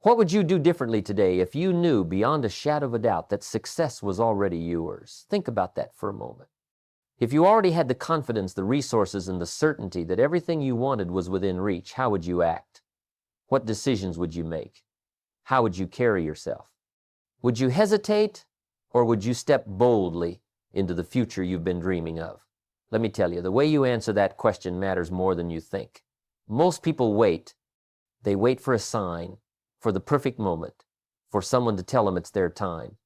What would you do differently today if you knew beyond a shadow of a doubt that success was already yours? Think about that for a moment. If you already had the confidence, the resources, and the certainty that everything you wanted was within reach, how would you act? What decisions would you make? How would you carry yourself? Would you hesitate, or would you step boldly into the future you've been dreaming of? Let me tell you, the way you answer that question matters more than you think. Most people wait. They wait for a sign, for the perfect moment, for someone to tell them it's their time.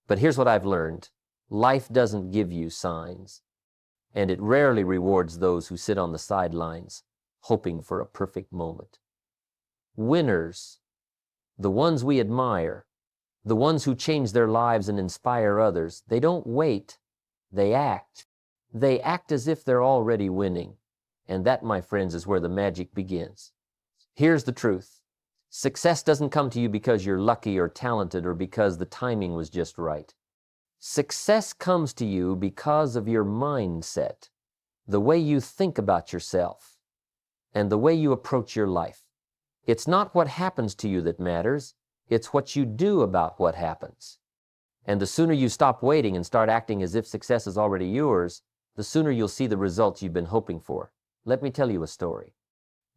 But here's what I've learned. Life doesn't give you signs, and it rarely rewards those who sit on the sidelines, hoping for a perfect moment. Winners, the ones we admire, the ones who change their lives and inspire others, they don't wait, they act. They act as if they're already winning. And that, my friends, is where the magic begins. Here's the truth. Success doesn't come to you because you're lucky or talented or because the timing was just right. Success comes to you because of your mindset, the way you think about yourself, and the way you approach your life. It's not what happens to you that matters. It's what you do about what happens. And the sooner you stop waiting and start acting as if success is already yours, the sooner you'll see the results you've been hoping for. Let me tell you a story.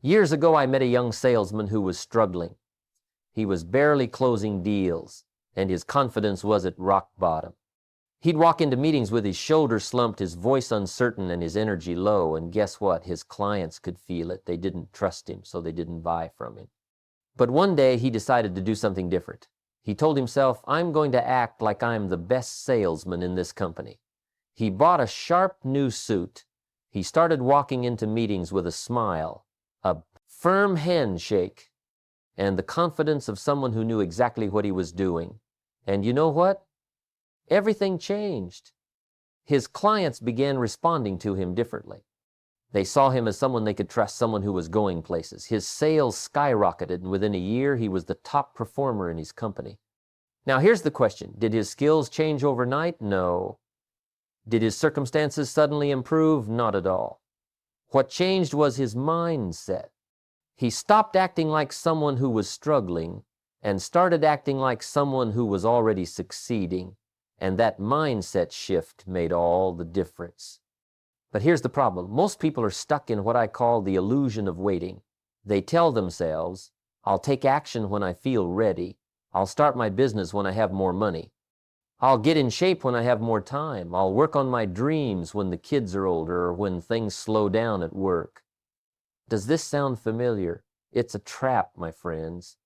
Years ago, I met a young salesman who was struggling. He was barely closing deals, and his confidence was at rock bottom. He'd walk into meetings with his shoulders slumped, his voice uncertain, and his energy low, and guess what? His clients could feel it. They didn't trust him, so they didn't buy from him. But one day, he decided to do something different. He told himself, I'm going to act like I'm the best salesman in this company. He bought a sharp new suit. He started walking into meetings with a smile, a firm handshake, and the confidence of someone who knew exactly what he was doing. And you know what? Everything changed. His clients began responding to him differently. They saw him as someone they could trust, someone who was going places. His sales skyrocketed, and within a year, he was the top performer in his company. Now, here's the question. Did his skills change overnight? No. Did his circumstances suddenly improve? Not at all. What changed was his mindset. He stopped acting like someone who was struggling and started acting like someone who was already succeeding. And that mindset shift made all the difference. But here's the problem. Most people are stuck in what I call the illusion of waiting. They tell themselves, I'll take action when I feel ready. I'll start my business when I have more money. I'll get in shape when I have more time. I'll work on my dreams when the kids are older or when things slow down at work. Does this sound familiar? It's a trap, my friends.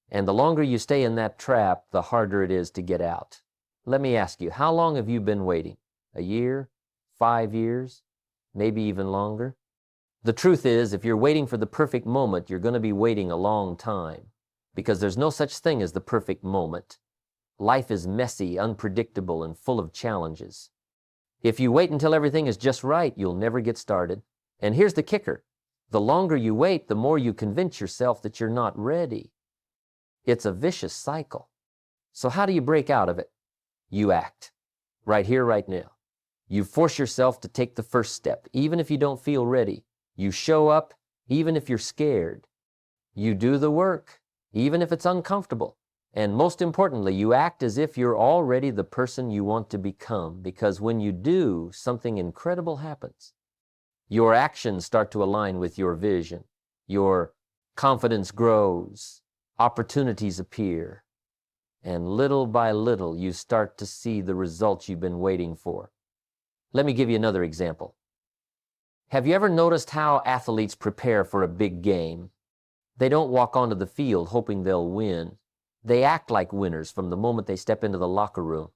And the longer you stay in that trap, the harder it is to get out. Let me ask you, how long have you been waiting? A year? 5 years? Maybe even longer? The truth is, if you're waiting for the perfect moment, you're going to be waiting a long time, because there's no such thing as the perfect moment. Life is messy, unpredictable, and full of challenges. If you wait until everything is just right, you'll never get started. And here's the kicker. The longer you wait, the more you convince yourself that you're not ready. It's a vicious cycle. So how do you break out of it? You act. Right here, right now. You force yourself to take the first step, even if you don't feel ready. You show up, even if you're scared. You do the work, even if it's uncomfortable. And most importantly, you act as if you're already the person you want to become, because when you do, something incredible happens. Your actions start to align with your vision. Your confidence grows. Opportunities appear. And little by little, you start to see the results you've been waiting for. Let me give you another example. Have you ever noticed how athletes prepare for a big game? They don't walk onto the field hoping they'll win. They act like winners from the moment they step into the locker room.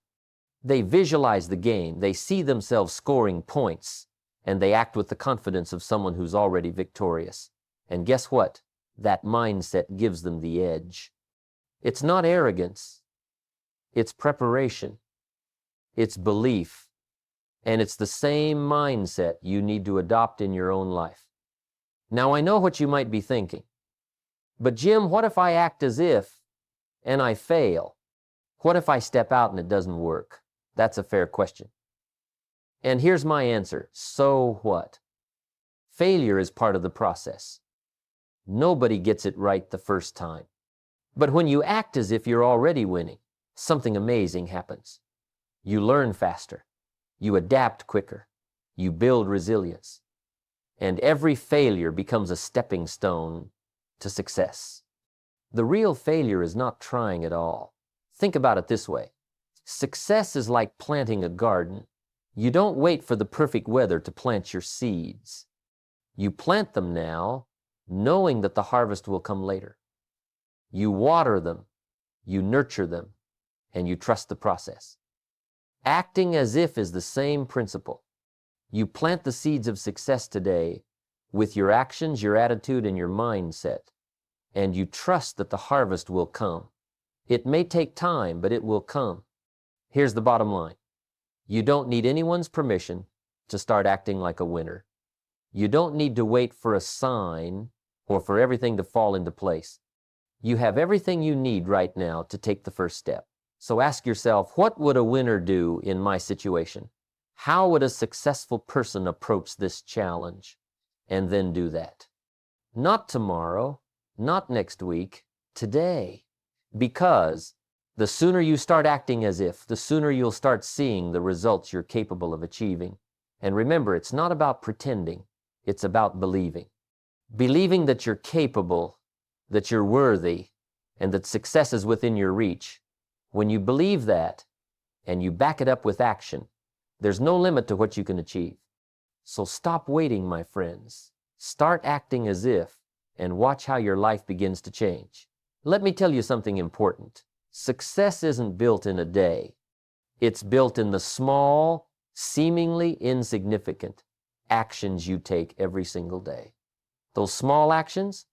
They visualize the game, they see themselves scoring points, and they act with the confidence of someone who's already victorious. And guess what? That mindset gives them the edge. It's not arrogance. It's preparation. It's belief. And it's the same mindset you need to adopt in your own life. Now, I know what you might be thinking. But Jim, what if I act as if and I fail? What if I step out and it doesn't work? That's a fair question. And here's my answer. So what? Failure is part of the process. Nobody gets it right the first time. But when you act as if you're already winning, something amazing happens. You learn faster, you adapt quicker, you build resilience, and every failure becomes a stepping stone to success. The real failure is not trying at all. Think about it this way. Success is like planting a garden. You don't wait for the perfect weather to plant your seeds. You plant them now, knowing that the harvest will come later. You water them, you nurture them, and you trust the process. Acting as if is the same principle. You plant the seeds of success today with your actions, your attitude, and your mindset, and you trust that the harvest will come. It may take time, but it will come. Here's the bottom line. You don't need anyone's permission to start acting like a winner. You don't need to wait for a sign or for everything to fall into place. You have everything you need right now to take the first step. So ask yourself, what would a winner do in my situation? How would a successful person approach this challenge? And then do that. Not tomorrow, not next week, today. Because the sooner you start acting as if, the sooner you'll start seeing the results you're capable of achieving. And remember, it's not about pretending, it's about believing. Believing that you're capable, that you're worthy, and that success is within your reach. When you believe that, and you back it up with action, there's no limit to what you can achieve. So stop waiting, my friends. Start acting as if, and watch how your life begins to change. Let me tell you something important. Success isn't built in a day. It's built in the small, seemingly insignificant actions you take every single day. Those small actions,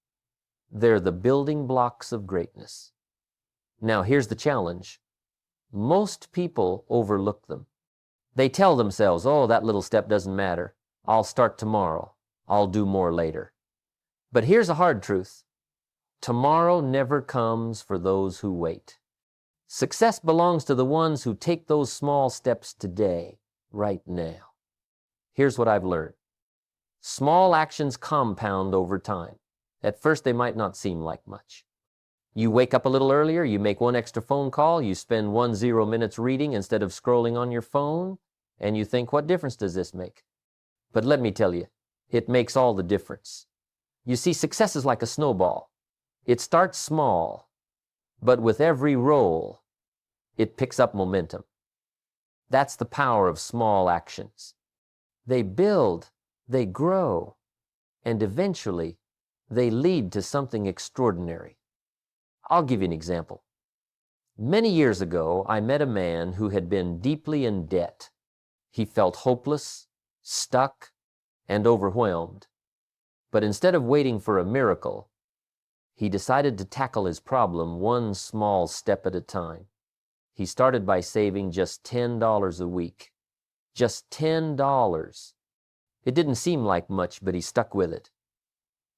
they're the building blocks of greatness. Now, here's the challenge. Most people overlook them. They tell themselves, oh, that little step doesn't matter. I'll start tomorrow. I'll do more later. But here's a hard truth. Tomorrow never comes for those who wait. Success belongs to the ones who take those small steps today, right now. Here's what I've learned. Small actions compound over time. At first, they might not seem like much. You wake up a little earlier, you make one extra phone call, you spend 10 minutes reading instead of scrolling on your phone, and you think, what difference does this make? But let me tell you, it makes all the difference. You see, success is like a snowball. It starts small, but with every roll, it picks up momentum. That's the power of small actions. They build, they grow, and eventually, they lead to something extraordinary. I'll give you an example. Many years ago, I met a man who had been deeply in debt. He felt hopeless, stuck, and overwhelmed. But instead of waiting for a miracle, he decided to tackle his problem one small step at a time. He started by saving just $10 a week. Just $10. It didn't seem like much, but he stuck with it.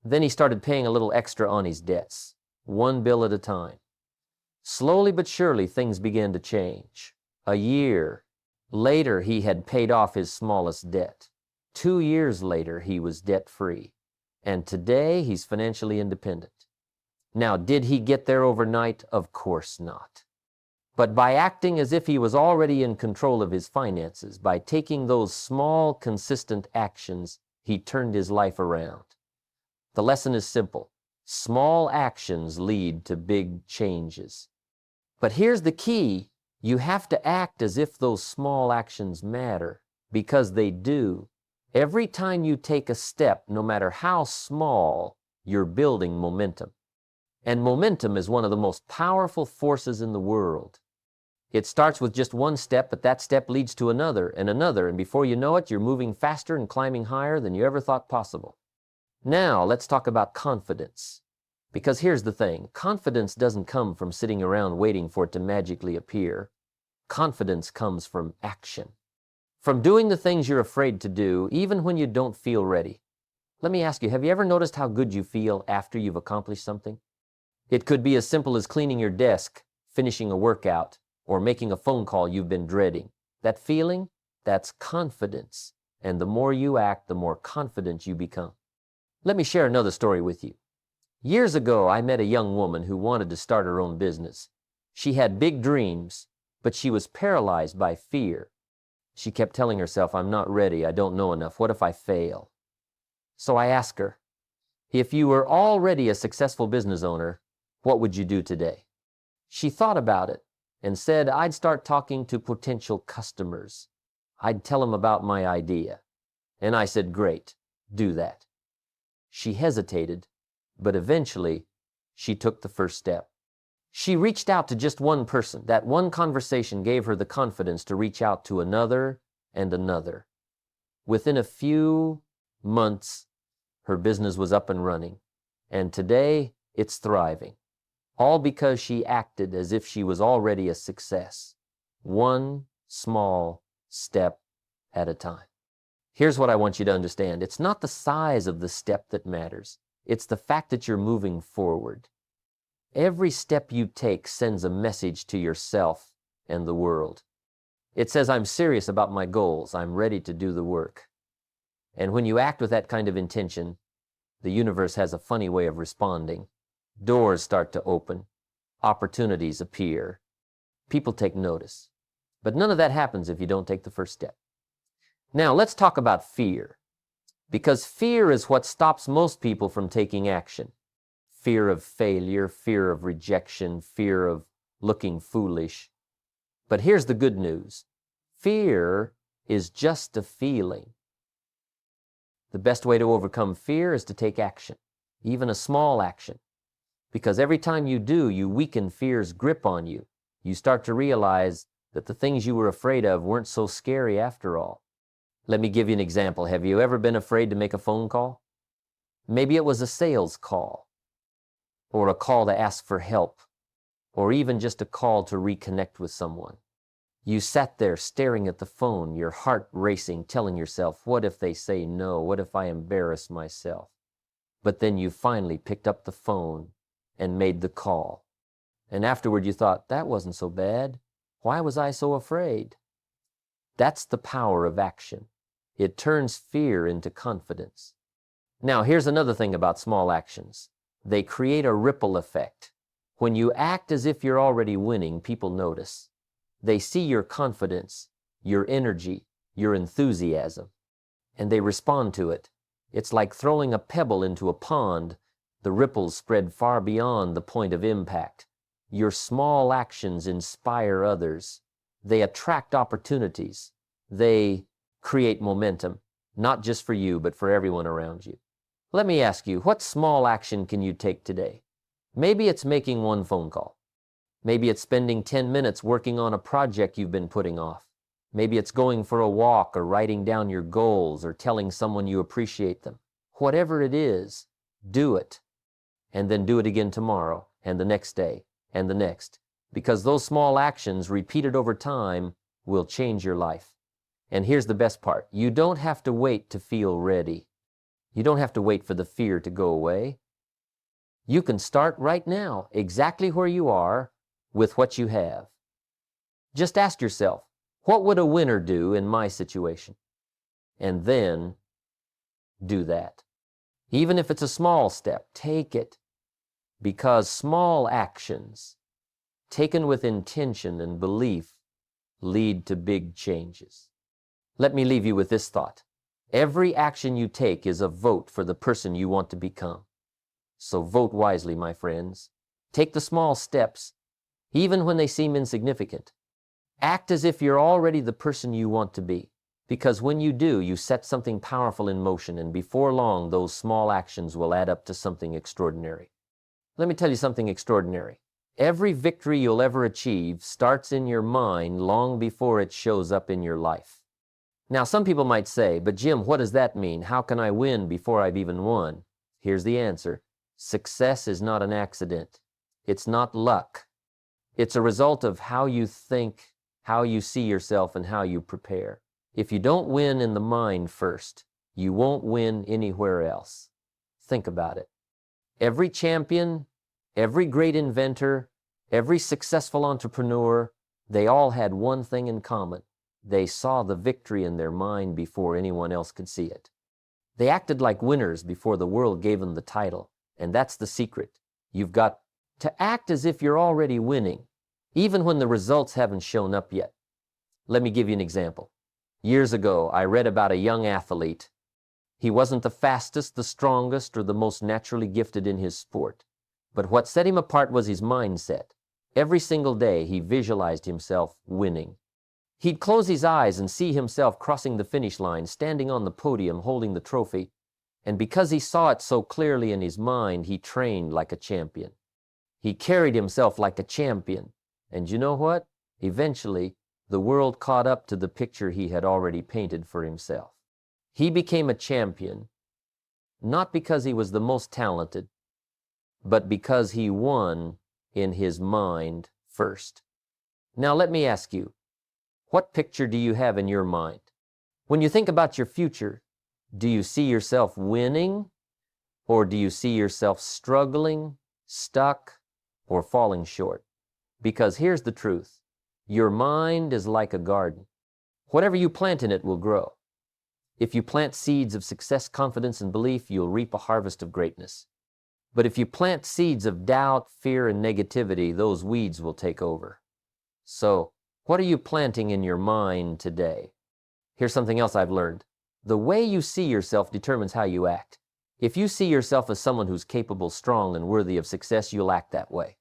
Then he started paying a little extra on his debts, one bill at a time. Slowly but surely, things began to change. A year later, he had paid off his smallest debt. 2 years later, he was debt-free. And today, he's financially independent. Now, did he get there overnight? Of course not. But by acting as if he was already in control of his finances, by taking those small, consistent actions, he turned his life around. The lesson is simple. Small actions lead to big changes. But here's the key. You have to act as if those small actions matter, because they do. Every time you take a step, no matter how small, you're building momentum. And momentum is one of the most powerful forces in the world. It starts with just one step, but that step leads to another, and before you know it, you're moving faster and climbing higher than you ever thought possible. Now, let's talk about confidence. Because here's the thing, confidence doesn't come from sitting around waiting for it to magically appear. Confidence comes from action. From doing the things you're afraid to do, even when you don't feel ready. Let me ask you, have you ever noticed how good you feel after you've accomplished something? It could be as simple as cleaning your desk, finishing a workout, or making a phone call you've been dreading. That feeling, that's confidence. And the more you act, the more confident you become. Let me share another story with you. Years ago, I met a young woman who wanted to start her own business. She had big dreams, but she was paralyzed by fear. She kept telling herself, I'm not ready, I don't know enough, what if I fail? So I asked her, if you were already a successful business owner, what would you do today? She thought about it and said, I'd start talking to potential customers. I'd tell them about my idea. And I said, great, do that. She hesitated, but eventually she took the first step. She reached out to just one person. That one conversation gave her the confidence to reach out to another and another. Within a few months, her business was up and running, and today it's thriving, all because she acted as if she was already a success, one small step at a time. Here's what I want you to understand. It's not the size of the step that matters. It's the fact that you're moving forward. Every step you take sends a message to yourself and the world. It says, I'm serious about my goals. I'm ready to do the work. And when you act with that kind of intention, the universe has a funny way of responding. Doors start to open. Opportunities appear. People take notice. But none of that happens if you don't take the first step. Now, let's talk about fear. Because fear is what stops most people from taking action. Fear of failure, fear of rejection, fear of looking foolish. But here's the good news. Fear is just a feeling. The best way to overcome fear is to take action, even a small action. Because every time you do, you weaken fear's grip on you. You start to realize that the things you were afraid of weren't so scary after all. Let me give you an example. Have you ever been afraid to make a phone call? Maybe it was a sales call, or a call to ask for help, or even just a call to reconnect with someone. You sat there staring at the phone, your heart racing, telling yourself, what if they say no? What if I embarrass myself? But then you finally picked up the phone and made the call. And afterward you thought, that wasn't so bad. Why was I so afraid? That's the power of action. It turns fear into confidence. Now, here's another thing about small actions. They create a ripple effect. When you act as if you're already winning, people notice. They see your confidence, your energy, your enthusiasm, and they respond to it. It's like throwing a pebble into a pond. The ripples spread far beyond the point of impact. Your small actions inspire others. They attract opportunities. They create momentum, not just for you, but for everyone around you. Let me ask you, what small action can you take today? Maybe it's making one phone call. Maybe it's spending 10 minutes working on a project you've been putting off. Maybe it's going for a walk or writing down your goals or telling someone you appreciate them. Whatever it is, do it. And then do it again tomorrow and the next day and the next. Because those small actions repeated over time will change your life. And here's the best part. You don't have to wait to feel ready. You don't have to wait for the fear to go away. You can start right now, exactly where you are, with what you have. Just ask yourself, what would a winner do in my situation? And then do that. Even if it's a small step, take it. Because small actions, taken with intention and belief, lead to big changes. Let me leave you with this thought. Every action you take is a vote for the person you want to become. So vote wisely, my friends. Take the small steps, even when they seem insignificant. Act as if you're already the person you want to be. Because when you do, you set something powerful in motion, and before long, those small actions will add up to something extraordinary. Let me tell you something extraordinary. Every victory you'll ever achieve starts in your mind long before it shows up in your life. Now, some people might say, but Jim, what does that mean? How can I win before I've even won? Here's the answer. Success is not an accident. It's not luck. It's a result of how you think, how you see yourself, and how you prepare. If you don't win in the mind first, you won't win anywhere else. Think about it. Every champion, every great inventor, every successful entrepreneur, they all had one thing in common. They saw the victory in their mind before anyone else could see it. They acted like winners before the world gave them the title. And that's the secret. You've got to act as if you're already winning, even when the results haven't shown up yet. Let me give you an example. Years ago, I read about a young athlete. He wasn't the fastest, the strongest, or the most naturally gifted in his sport. But what set him apart was his mindset. Every single day, he visualized himself winning. He'd close his eyes and see himself crossing the finish line, standing on the podium, holding the trophy. And because he saw it so clearly in his mind, he trained like a champion. He carried himself like a champion. And you know what? Eventually, the world caught up to the picture he had already painted for himself. He became a champion, not because he was the most talented, but because he won in his mind first. Now let me ask you, what picture do you have in your mind? When you think about your future, do you see yourself winning, or do you see yourself struggling, stuck, or falling short? Because here's the truth. Your mind is like a garden. Whatever you plant in it will grow. If you plant seeds of success, confidence, and belief, you'll reap a harvest of greatness. But if you plant seeds of doubt, fear, and negativity, those weeds will take over. So, what are you planting in your mind today? Here's something else I've learned. The way you see yourself determines how you act. If you see yourself as someone who's capable, strong, and worthy of success, you'll act that way.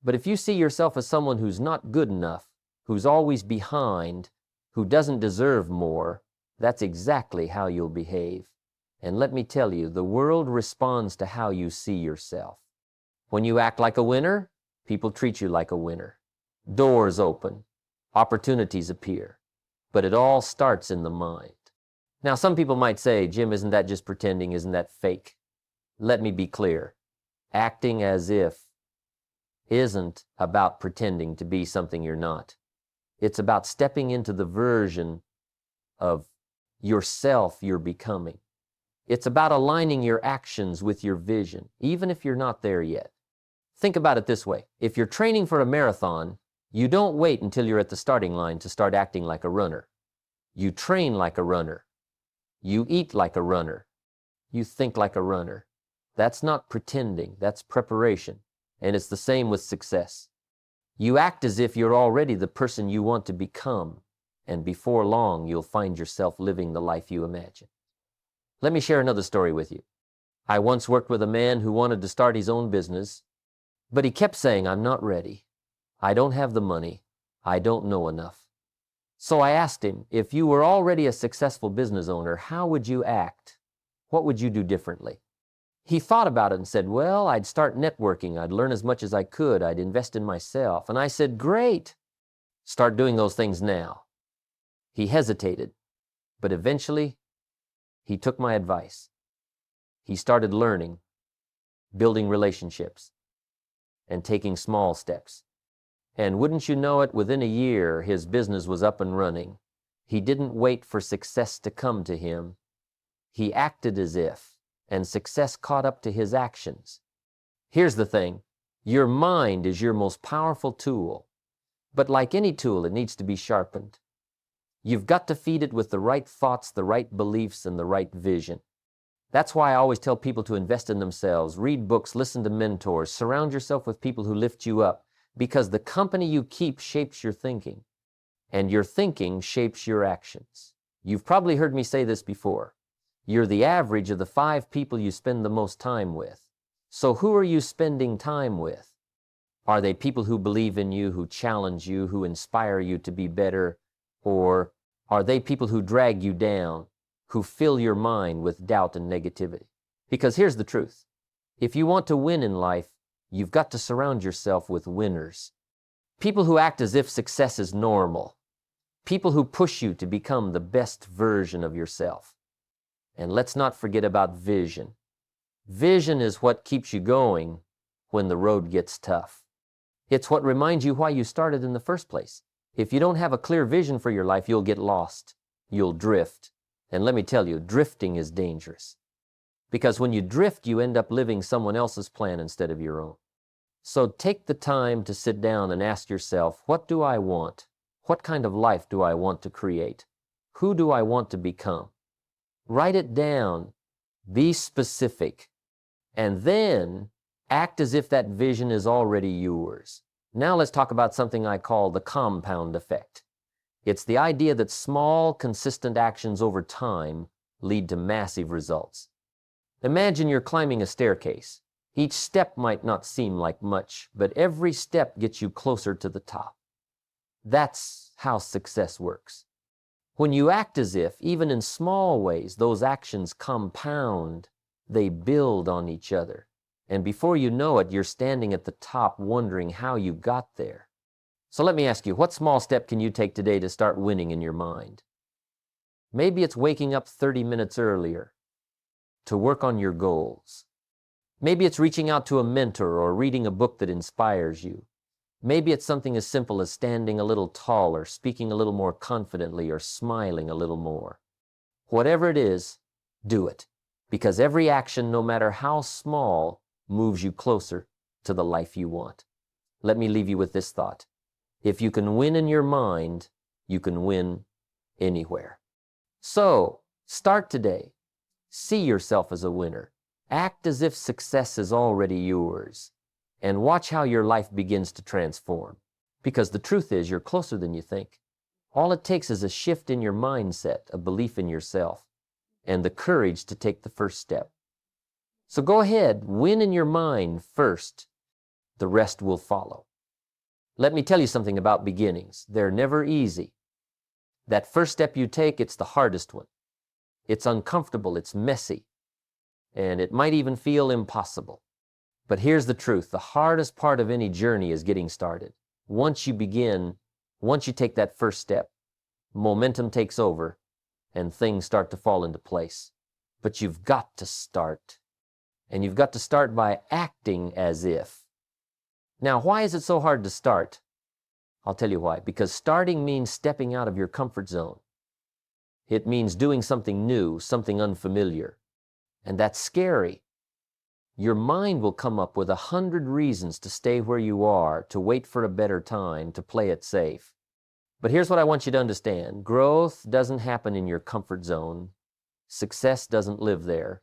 But if you see yourself as someone who's not good enough, who's always behind, who doesn't deserve more, that's exactly how you'll behave. And let me tell you, the world responds to how you see yourself. When you act like a winner, people treat you like a winner. Doors open, opportunities appear, but it all starts in the mind. Now, some people might say, Jim, isn't that just pretending? Isn't that fake? Let me be clear. Acting as if isn't about pretending to be something you're not. It's about stepping into the version of yourself you're becoming. It's about aligning your actions with your vision, even if you're not there yet. Think about it this way. If you're training for a marathon, you don't wait until you're at the starting line to start acting like a runner. You train like a runner. You eat like a runner. You think like a runner. That's not pretending, that's preparation. And it's the same with success. You act as if you're already the person you want to become, and before long, you'll find yourself living the life you imagine. Let me share another story with you. I once worked with a man who wanted to start his own business, but he kept saying, I'm not ready. I don't have the money. I don't know enough. So I asked him, if you were already a successful business owner, how would you act? What would you do differently? He thought about it and said, well, I'd start networking. I'd learn as much as I could. I'd invest in myself. And I said, great. Start doing those things now. He hesitated, but eventually he took my advice. He started learning, building relationships, and taking small steps. And wouldn't you know it, within a year, his business was up and running. He didn't wait for success to come to him. He acted as if, and success caught up to his actions. Here's the thing. Your mind is your most powerful tool. But like any tool, it needs to be sharpened. You've got to feed it with the right thoughts, the right beliefs, and the right vision. That's why I always tell people to invest in themselves, read books, listen to mentors, surround yourself with people who lift you up, because the company you keep shapes your thinking, and your thinking shapes your actions. You've probably heard me say this before. You're the average of the 5 people you spend the most time with. So who are you spending time with? Are they people who believe in you, who challenge you, who inspire you to be better? Or are they people who drag you down, who fill your mind with doubt and negativity? Because here's the truth. If you want to win in life, you've got to surround yourself with winners. People who act as if success is normal. People who push you to become the best version of yourself. And let's not forget about vision. Vision is what keeps you going when the road gets tough. It's what reminds you why you started in the first place. If you don't have a clear vision for your life, you'll get lost. You'll drift. And let me tell you, drifting is dangerous. Because when you drift, you end up living someone else's plan instead of your own. So take the time to sit down and ask yourself, what do I want? What kind of life do I want to create? Who do I want to become? Write it down. Be specific. And then act as if that vision is already yours. Now let's talk about something I call the compound effect. It's the idea that small, consistent actions over time lead to massive results. Imagine you're climbing a staircase. Each step might not seem like much, but every step gets you closer to the top. That's how success works. When you act as if, even in small ways, those actions compound, they build on each other. And before you know it, you're standing at the top wondering how you got there. So let me ask you, what small step can you take today to start winning in your mind? Maybe it's waking up 30 minutes earlier to work on your goals. Maybe it's reaching out to a mentor or reading a book that inspires you. Maybe it's something as simple as standing a little taller, speaking a little more confidently, or smiling a little more. Whatever it is, do it. Because every action, no matter how small, moves you closer to the life you want. Let me leave you with this thought. If you can win in your mind, you can win anywhere. So, start today. See yourself as a winner. Act as if success is already yours. And watch how your life begins to transform. Because the truth is, you're closer than you think. All it takes is a shift in your mindset, a belief in yourself, and the courage to take the first step. So go ahead, win in your mind first. The rest will follow. Let me tell you something about beginnings. They're never easy. That first step you take, it's the hardest one. It's uncomfortable, it's messy, and it might even feel impossible. But here's the truth. The hardest part of any journey is getting started. Once you begin, once you take that first step, momentum takes over and things start to fall into place. But you've got to start. And you've got to start by acting as if. Now, why is it so hard to start? I'll tell you why. Because starting means stepping out of your comfort zone. It means doing something new, something unfamiliar. And that's scary. Your mind will come up with 100 reasons to stay where you are, to wait for a better time, to play it safe. But here's what I want you to understand. Growth doesn't happen in your comfort zone. Success doesn't live there.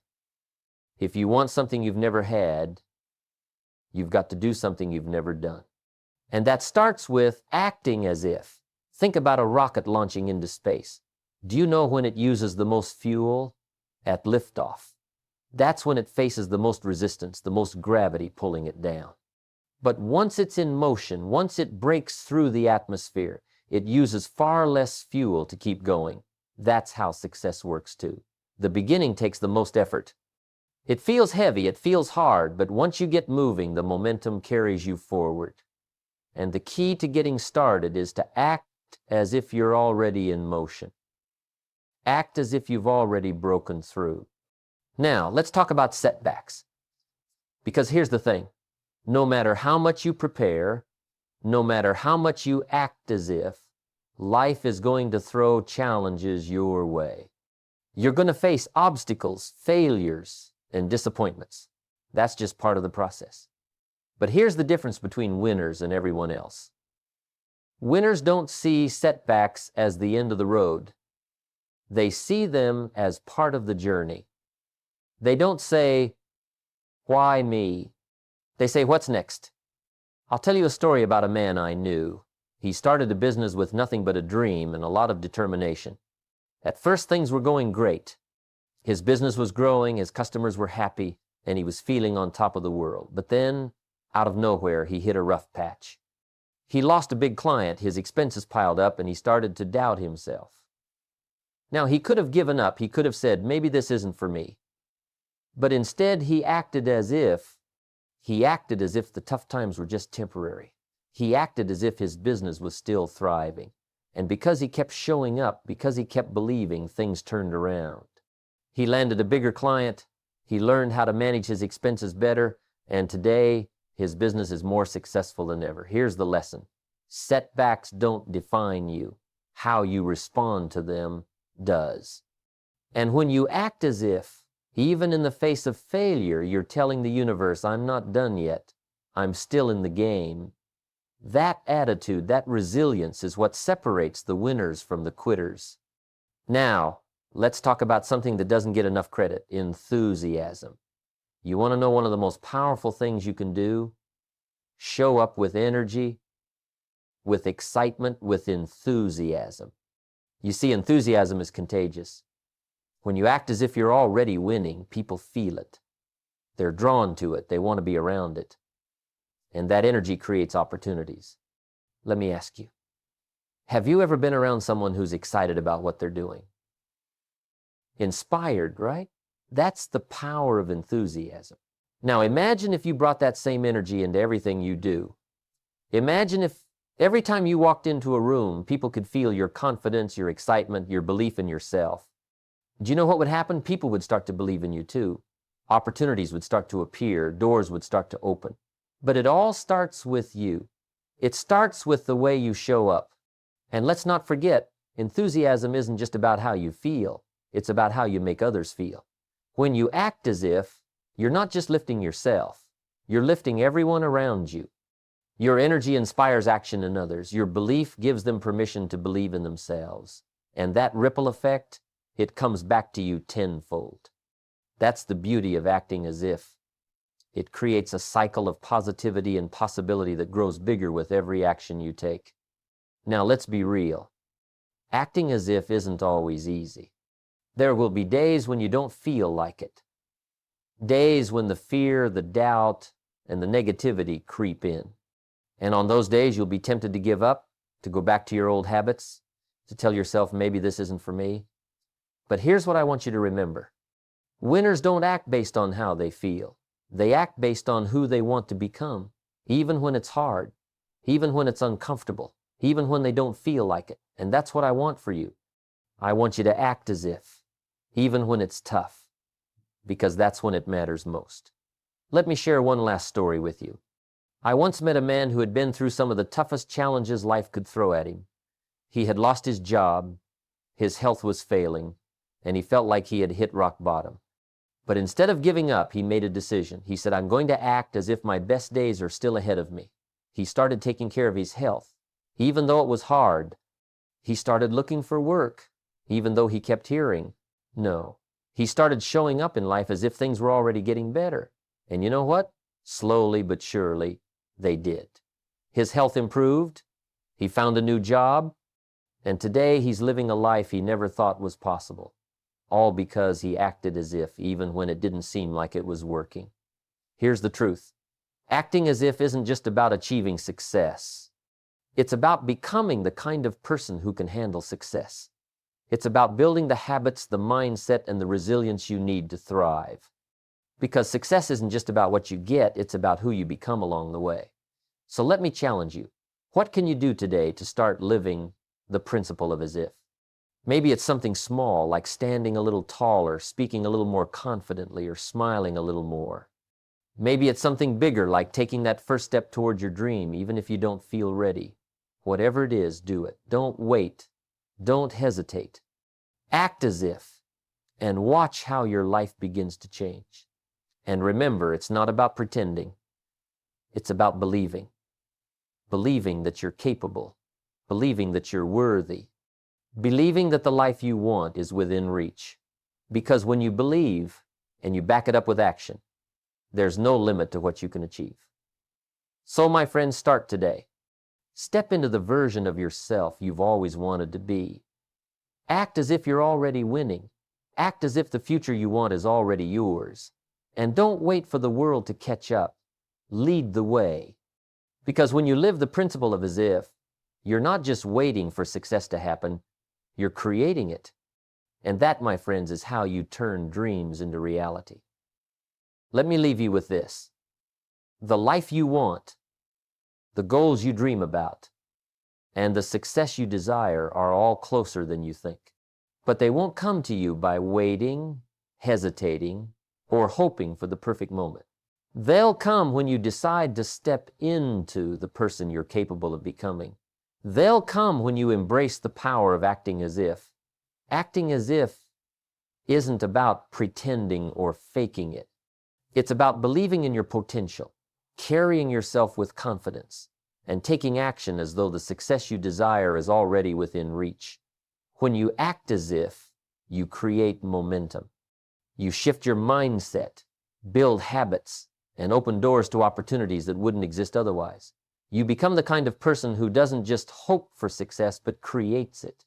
If you want something you've never had, you've got to do something you've never done. And that starts with acting as if. Think about a rocket launching into space. Do you know when it uses the most fuel? At liftoff. That's when it faces the most resistance, the most gravity pulling it down. But once it's in motion, once it breaks through the atmosphere, it uses far less fuel to keep going. That's how success works too. The beginning takes the most effort. It feels heavy, it feels hard, but once you get moving, the momentum carries you forward. And the key to getting started is to act as if you're already in motion. Act as if you've already broken through. Now, let's talk about setbacks. Because here's the thing. No matter how much you prepare, no matter how much you act as if, life is going to throw challenges your way. You're going to face obstacles, failures, and disappointments. That's just part of the process. But here's the difference between winners and everyone else. Winners don't see setbacks as the end of the road. They see them as part of the journey. They don't say, "Why me?" They say, "What's next?" I'll tell you a story about a man I knew. He started a business with nothing but a dream and a lot of determination. At first, things were going great. His business was growing, his customers were happy, and he was feeling on top of the world. But then, out of nowhere, he hit a rough patch. He lost a big client, his expenses piled up, and he started to doubt himself. Now, he could have given up. He could have said, "Maybe this isn't for me." But instead, he acted as if the tough times were just temporary. He acted as if his business was still thriving. And because he kept showing up, because he kept believing, things turned around. He landed a bigger client, he learned how to manage his expenses better, and today his business is more successful than ever. Here's the lesson. Setbacks don't define you. How you respond to them does. And when you act as if, even in the face of failure, you're telling the universe, "I'm not done yet. I'm still in the game." That attitude, that resilience is what separates the winners from the quitters. Now, let's talk about something that doesn't get enough credit: enthusiasm. You want to know one of the most powerful things you can do? Show up with energy, with excitement, with enthusiasm. You see, enthusiasm is contagious. When you act as if you're already winning, people feel it. They're drawn to it. They want to be around it. And that energy creates opportunities. Let me ask you, have you ever been around someone who's excited about what they're doing? Inspired, right? That's the power of enthusiasm. Now imagine if you brought that same energy into everything you do. Imagine if every time you walked into a room, people could feel your confidence, your excitement, your belief in yourself. Do you know what would happen? People would start to believe in you too. Opportunities would start to appear, doors would start to open. But it all starts with you. It starts with the way you show up. And let's not forget, enthusiasm isn't just about how you feel. It's about how you make others feel. When you act as if, you're not just lifting yourself, you're lifting everyone around you. Your energy inspires action in others. Your belief gives them permission to believe in themselves. And that ripple effect, it comes back to you tenfold. That's the beauty of acting as if. It creates a cycle of positivity and possibility that grows bigger with every action you take. Now let's be real. Acting as if isn't always easy. There will be days when you don't feel like it. Days when the fear, the doubt, and the negativity creep in. And on those days, you'll be tempted to give up, to go back to your old habits, to tell yourself, maybe this isn't for me. But here's what I want you to remember. Winners don't act based on how they feel. They act based on who they want to become, even when it's hard, even when it's uncomfortable, even when they don't feel like it. And that's what I want for you. I want you to act as if, even when it's tough, because that's when it matters most. Let me share one last story with you. I once met a man who had been through some of the toughest challenges life could throw at him. He had lost his job, his health was failing, and he felt like he had hit rock bottom. But instead of giving up, he made a decision. He said, I'm going to act as if my best days are still ahead of me. He started taking care of his health. Even though it was hard, he started looking for work, even though he kept hearing no. He started showing up in life as if things were already getting better. And you know what? Slowly but surely, they did. His health improved. He found a new job. And today he's living a life he never thought was possible. All because he acted as if, even when it didn't seem like it was working. Here's the truth. Acting as if isn't just about achieving success. It's about becoming the kind of person who can handle success. It's about building the habits, the mindset, and the resilience you need to thrive. Because success isn't just about what you get, it's about who you become along the way. So let me challenge you. What can you do today to start living the principle of as if? Maybe it's something small, like standing a little taller, speaking a little more confidently, or smiling a little more. Maybe it's something bigger, like taking that first step toward your dream, even if you don't feel ready. Whatever it is, do it. Don't wait. Don't hesitate. Act as if, and watch how your life begins to change. And remember, it's not about pretending. It's about believing. Believing that you're capable. Believing that you're worthy. Believing that the life you want is within reach. Because when you believe and you back it up with action, there's no limit to what you can achieve. So, my friends, start today. Step into the version of yourself you've always wanted to be. Act as if you're already winning. Act as if the future you want is already yours. And don't wait for the world to catch up. Lead the way. Because when you live the principle of as if, you're not just waiting for success to happen, you're creating it. And that, my friends, is how you turn dreams into reality. Let me leave you with this. The life you want, the goals you dream about, and the success you desire are all closer than you think. But they won't come to you by waiting, hesitating, or hoping for the perfect moment. They'll come when you decide to step into the person you're capable of becoming. They'll come when you embrace the power of acting as if. Acting as if isn't about pretending or faking it. It's about believing in your potential, carrying yourself with confidence, and taking action as though the success you desire is already within reach. When you act as if, you create momentum. You shift your mindset. build habits, and open doors to opportunities that wouldn't exist otherwise. You become the kind of person who doesn't just hope for success, but creates it.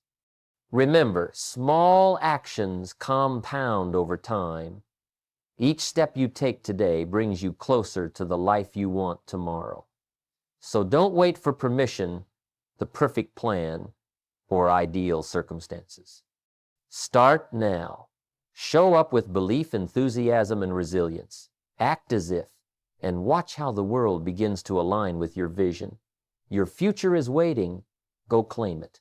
Remember, small actions compound over time. Each step you take today brings you closer to the life you want tomorrow. So don't wait for permission, the perfect plan, or ideal circumstances. Start now. Show up with belief, enthusiasm, and resilience. Act as if, and watch how the world begins to align with your vision. Your future is waiting. Go claim it.